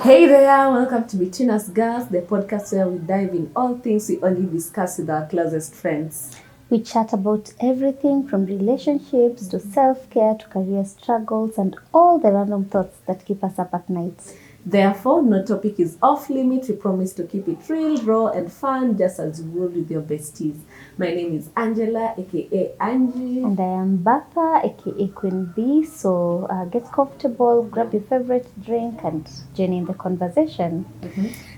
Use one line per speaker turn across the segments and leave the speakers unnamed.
Hey there, welcome to Between Us Girls, the podcast where we dive in all things we only discuss with our closest friends.
We chat about everything from relationships to self-care to career struggles and all the random thoughts that keep us up at night.
Therefore, no topic is off limit. We promise to keep it real, raw, and fun, just as you would with your besties. My name is Angela, aka Angie.
And I am Bertha, aka Queen B. So get comfortable, grab your favorite drink, and join in the conversation.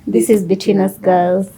This is Between Us Girls.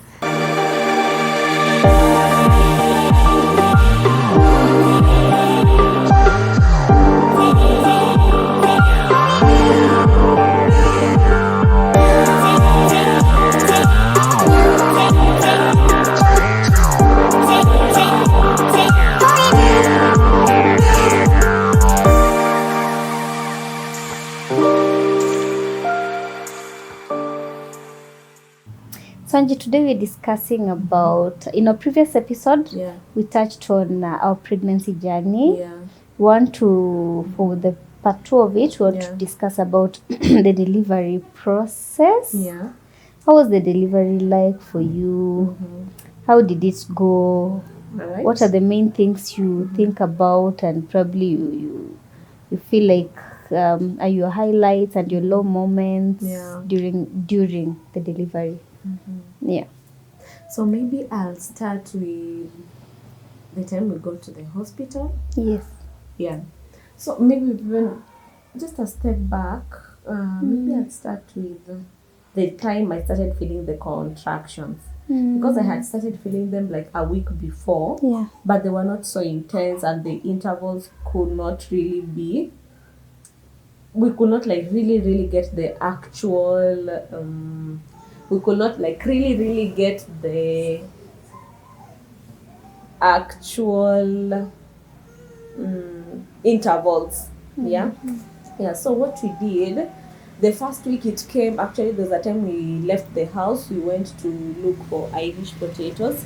Sanji, today we're discussing about, in our previous episode, we touched on our pregnancy journey. For the part 2 of it, we want to discuss about the delivery process. How was the delivery like for you? How did it go?
Right.
What are the main things you think about, and probably you feel like are your highlights and your low moments during the delivery?
So maybe I'll start with the time we go to the hospital.
Yes.
So maybe even just a step back, maybe I'll start with the time I started feeling the contractions. Because I had started feeling them like a week before, but they were not so intense and the intervals could not really be, we could not like really get the actual, we could not like really get the actual intervals. So what we did, the first week it came, actually there was a time we left the house, we went to look for Irish potatoes,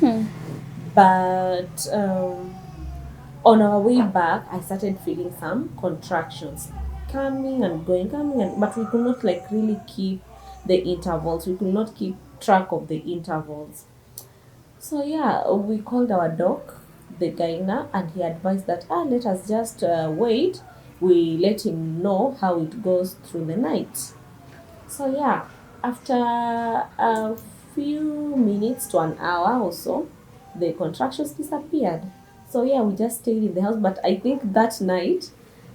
but on our way back I started feeling some contractions coming and going, but we could not like really keep the intervals, we could not keep track of the intervals. So we called our doc, the gyna, and he advised that let us just wait. We let him know how it goes through the night. So after a few minutes to an hour or so, the contractions disappeared. So we just stayed in the house. But I think that night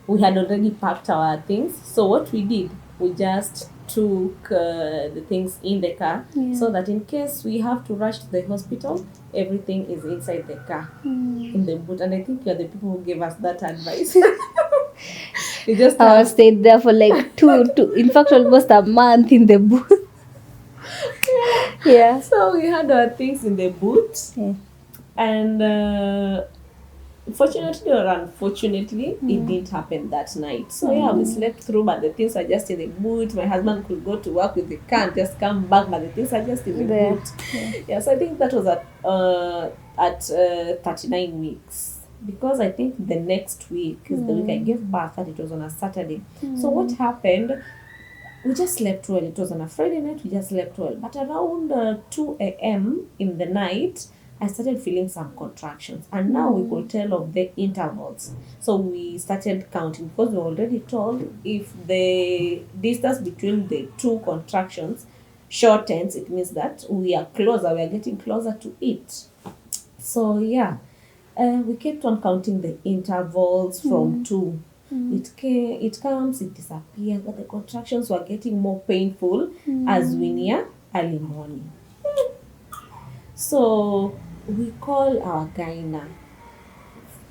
we had already packed our things. So what we did, we just took the things in the car, so that in case we have to rush to the hospital, everything is inside the car, in the boot. And I think you're the people who gave us that advice.
I stayed there for like two, in fact, almost a month in the booth.
So we had our things in the boot, and fortunately or unfortunately, it didn't happen that night. So we slept through, but the things are just in the boot. My husband could go to work with the car and just come back, but the things are just in the boot. So I think that was at 39 weeks. Because I think the next week is the week I gave birth, and it was on a Saturday. So what happened, we just slept well. It was on a Friday night, we just slept well. But around 2 a.m. in the night, I started feeling some contractions. And now we could tell of the intervals. So we started counting, because we were already told if the distance between the two contractions shortens, it means that we are getting closer to it. So we kept on counting the intervals from 2. It comes, it disappears, but the contractions were getting more painful as we near early morning. So we call our gyna.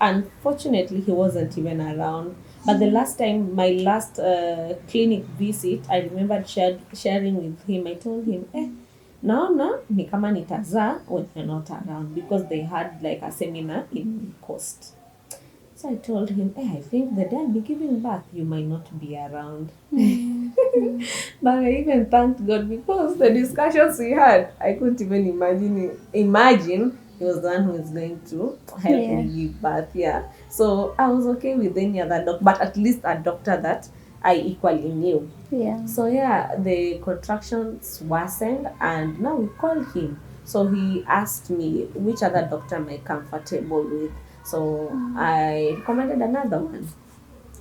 Unfortunately, he wasn't even around. But the last time, my last clinic visit, I remembered sharing with him. I told him, no, ni kama nitazaa when you're not around, because they had like a seminar in Coast. So I told him, I think the day I'll be giving birth, you might not be around. But I even thanked God, because the discussions we had, I couldn't even imagine he was the one who is going to help me give birth. So I was okay with any other doctor, but at least a doctor that I equally knew.
Yeah.
So yeah, the contractions worsened, and now we call him. So he asked me which other doctor am I comfortable with. So I recommended another one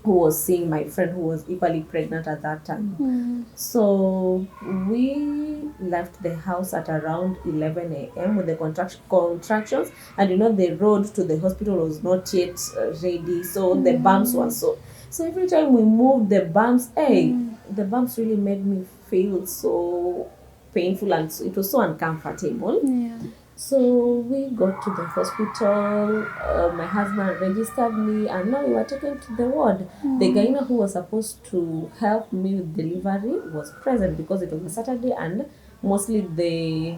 who was seeing my friend who was equally pregnant at that time. So we left the house at around 11 a.m. with the contractions, and the road to the hospital was not yet ready, so the bumps were so every time we moved the bumps, the bumps really made me feel so painful, and it was so uncomfortable.
Yeah.
So we got to the hospital. My husband registered me, and now we were taken to the ward. The gynae who was supposed to help me with delivery was present because it was a Saturday, and mostly the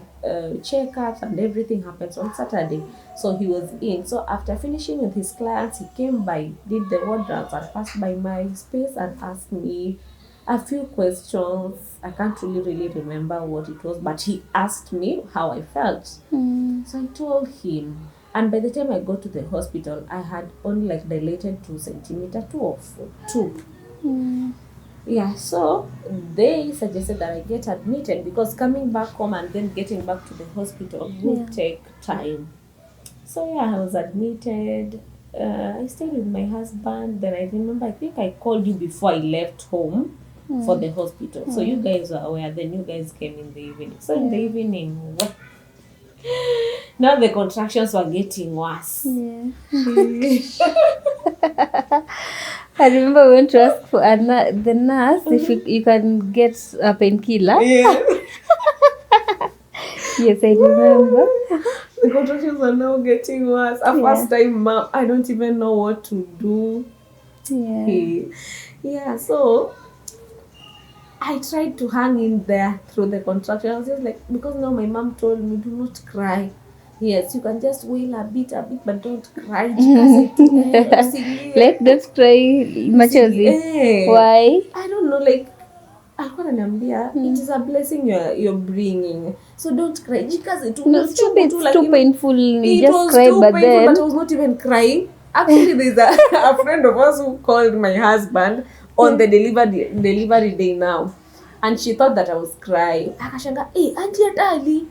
checkups and everything happens on Saturday. So he was in. So after finishing with his clients, he came by, did the ward rounds, and passed by my space and asked me a few questions. I can't really remember what it was, but he asked me how I felt. So I told him, and by the time I got to the hospital, I had only dilated 2 centimeters, 2. Yeah, so they suggested that I get admitted because coming back home and then getting back to the hospital would take time. So yeah, I was admitted. I stayed with my husband. Then I remember, I think I called you before I left home for the hospital. So you guys were aware. Then you guys came in the evening. So in the evening, now the contractions were getting worse.
Yeah. I remember we went to ask for the nurse if you can get a painkiller.
Yeah.
Yes, I remember.
The contractions are now getting worse. First time, mom, I don't even know what to do. Yeah, so I tried to hang in there through the contractions. I was just because now my mom told me, do not cry. Yes, you can just wail a bit, but don't cry.
Don't cry machozi. Why?
I don't know, alikuwa ananiambia it is a blessing you're bringing, so don't cry. Jikaze tu.
No, it's too painful.
It
just
was
cry,
too
but
painful,
then
but I was not even crying. Actually, there's a friend of us who called my husband on the delivery day now, and she thought that I was crying. Akashanga, auntie Atali.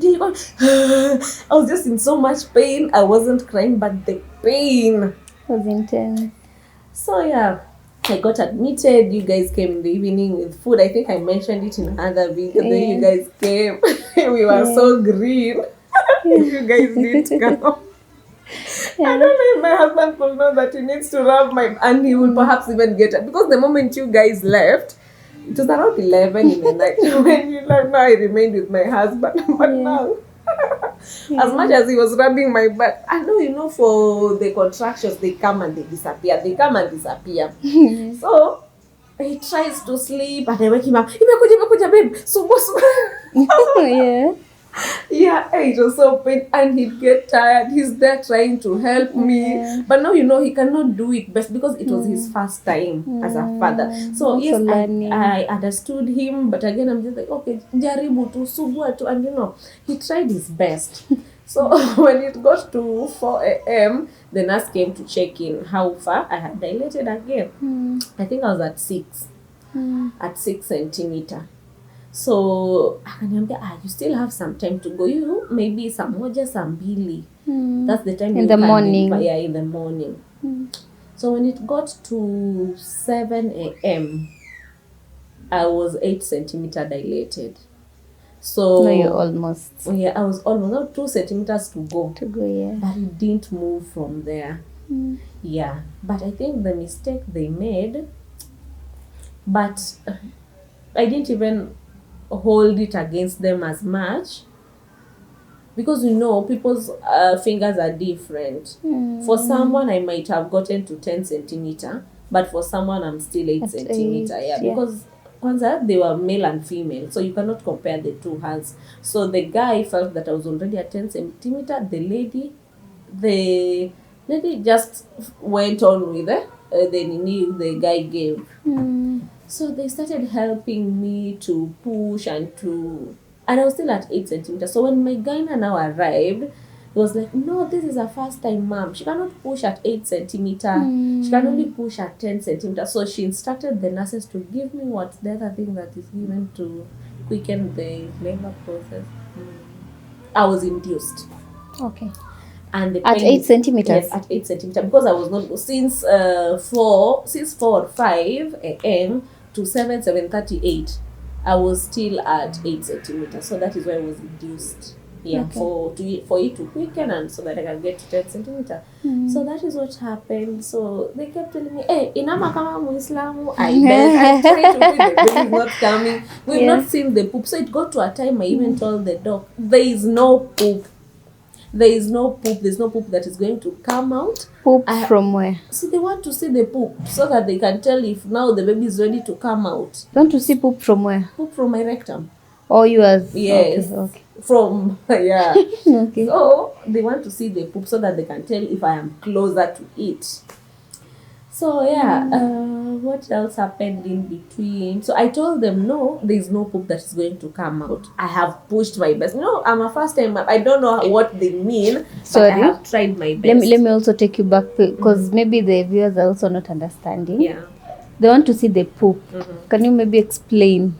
I was just in so much pain. I wasn't crying, but the pain
was intense.
So yeah, I got admitted. You guys came in the evening with food. I think I mentioned it in another video. Then you guys came. We were so green. You guys didn't come. I don't know if my husband could know that he needs to rub and he will perhaps even get it. Because the moment you guys left, it was around 11 in the night. When you left, now I remained with my husband. But now, as much as he was rubbing my back, I know, for the contractions, they come and they disappear. So, he tries to sleep, and I wake him up. Imekuja, babe.
Yeah.
Yeah, it was so pain, and he'd get tired. He's there trying to help me, but now he cannot do it best because it was his first time as a father. So yes, I understood him, but again I'm just okay, jaribu tu, subua tu, and he tried his best. So when it got to 4 a.m., the nurse came to check in how far I had dilated again. I think I was at 6 centimeters. So akaniambia, you still have some time to go. Maybe saa moja, saa mbili. That's the time
in the morning.
Yeah, in the morning. So when it got to 7 a.m., I was 8 centimeters dilated. So
no, you're almost.
Yeah, I was almost now 2 centimeters to go.
Yeah.
But it didn't move from there. Yeah, but I think the mistake they made, but I didn't even hold it against them as much because people's fingers are different. For someone I might have gotten to 10 centimeters, but for someone I'm still 8 centimeters. Yeah, because kwanza they were male and female, so you cannot compare the two hands. So the guy felt that I was already at 10 centimeters. The lady just went on with the guy gave. So they started helping me to push and I was still at 8 centimeters. So when my gynae now arrived, He was like, no, this is her first time, mom. She cannot push at 8 centimeter. She can only push at 10 centimeter. So she instructed the nurses to give me what the other thing that is given to quicken the labor process. I was induced.
Okay.
And the
At
pain
8 centimeters?
Yes, at 8 centimeter. Because I was not, since 4 or 5 a.m. to 7:38, I was still at 8 centimeters. So that is why I was induced. Yeah,
Okay.
for it to quicken and so that I can get to 10 centimeter. So that is what happened. So they kept telling me, hey, inama kama Muislamu. I tried to do it, the baby is not coming. We've not seen the poop. So it got to a time I even told the doc, there is no poop. There's no poop that is going to come out.
Poop from where?
So they want to see the poop so that they can tell if now the baby is ready to come out.
You want to see poop from where?
Poop from my rectum.
Oh, yours?
Yes.
Okay.
From, yeah.
Okay.
So they want to see the poop so that they can tell if I am closer to it. So yeah, what else happened in between? So I told them, no, there's no poop that is going to come out. I have pushed my best. No, I'm a first time. I don't know what they mean, but I have tried my best.
Let me also take you back because maybe the viewers are also not understanding.
Yeah.
They want to see the poop. Can you maybe explain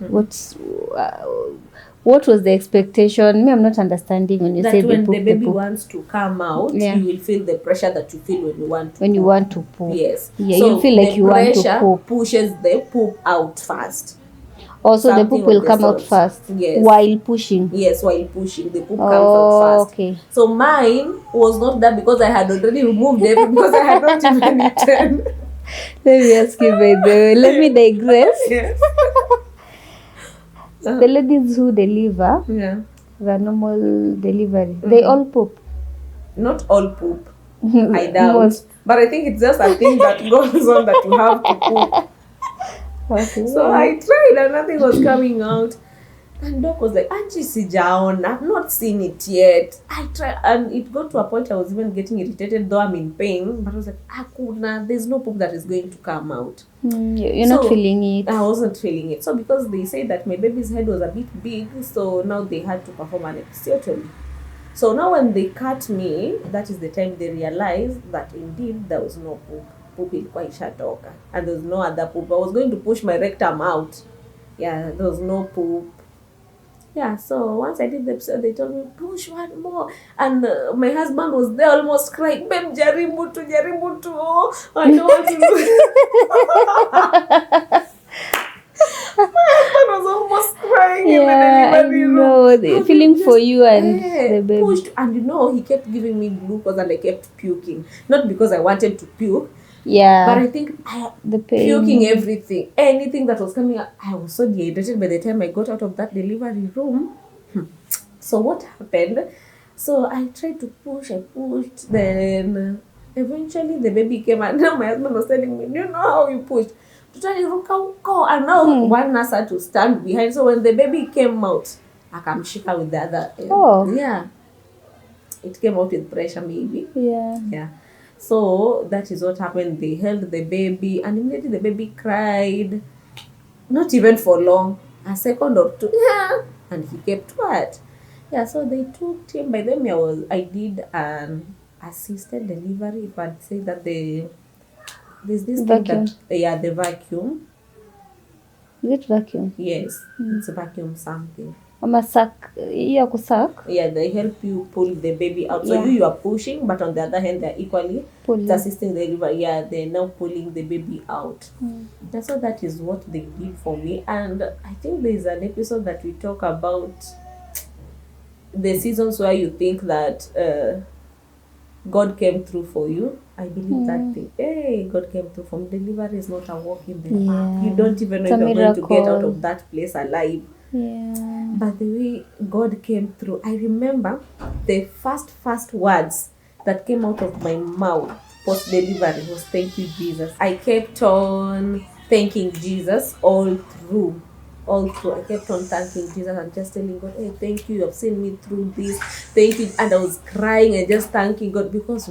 what was the expectation? Me, I'm not understanding when you say the poop. That
when the baby wants to come out, you will feel the pressure that you feel when you want to poop. When you want to poop. Yes.
Yeah, so you feel like you want to poop.
Pushes the poop out first.
Also, the poop will come out first.
Yes.
While pushing.
Yes, while pushing. The poop comes out first.
Okay.
So mine was not that because I had already removed it because I had not even eaten.
Let me ask you, by the way. Let me digress. Yes. The ladies who deliver, the normal delivery, they all poop.
Not all poop. I doubt. Most. But I think it's just a thing that goes on that you have to poop. Okay. So I tried and nothing was coming out. And doc was like, Angie sijaona, I've not seen it yet. I tried and it got to a point I was even getting irritated though I'm in pain. But I was like, Akuna, there's no poop that is going to come out.
You're not feeling it.
I wasn't feeling it. So because they said that my baby's head was a bit big, so now they had to perform an episiotomy. So now when they cut me, that is the time they realized that indeed there was no poop. Poop ilikuwa ishatoka. And there was no other poop. I was going to push my rectum out. Yeah, there was no poop. Yeah, so once I did the episode, they told me, push one more. And my husband was there almost crying, Babe, jaribu tu. Oh, I don't want to do My husband was almost crying in the delivery room.
No, feeling for you and the baby.
Pushed, and he kept giving me glucose and I kept puking. Not because I wanted to puke.
Yeah.
But I think the pain. Puking everything. Anything that was coming out. I was so dehydrated by the time I got out of that delivery room. So what happened? So I tried to push, I pushed. Then eventually the baby came and now my husband was telling me, you know how you pushed? And now one nurse had to stand behind. So when the baby came out, akamshika with the other. Yeah. It came out with pressure maybe. Yeah. So that is what happened. They held the baby and immediately the baby cried. Not even for long. A second or two. Yeah. And he kept quiet. Yeah, so they took him. By then I did an assisted delivery. If I'd say that there's this vacuum. Thing that, the vacuum.
Is it vacuum?
Yes. It's a vacuum something.
Suck.
Yeah, they help you pull the baby out. So you are pushing, but on the other hand, they're equally assisting the delivery. Yeah, they're now pulling the baby out. And so that is what they did for me. And I think there's an episode that we talk about the seasons where you think that God came through for you. I believe that thing. Hey, God came through for me. Delivery is not a walk in the park. You don't even know if you're going to get out of that place alive.
Yeah.
But the way God came through, I remember the first words that came out of my mouth post-delivery was thank you, Jesus. I kept on thanking Jesus all through. I kept on thanking Jesus and just telling God, hey, thank you, you've seen me through this. Thank you. And I was crying and just thanking God because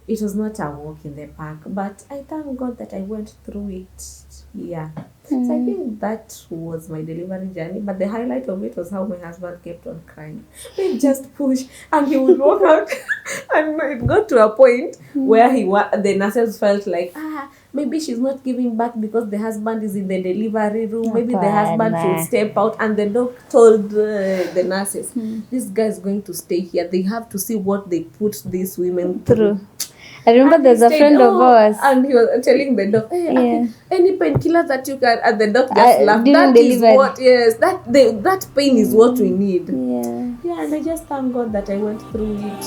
it was not a walk in the park. But I thank God that I went through it. Yeah. So I think that was my delivery journey. But the highlight of it was how my husband kept on crying. He just pushed, and he would walk out, and it got to a point where the nurses felt like, maybe she's not giving birth because the husband is in the delivery room. Maybe the husband should step out. And the doctor told the nurses, this guy is going to stay here. They have to see what they put these women through.
I remember there's a friend of ours.
And he was telling the doctor, any painkiller that you can, and the doctor just laughed. That pain is what we need. Yeah, and I just thank God that I went through it.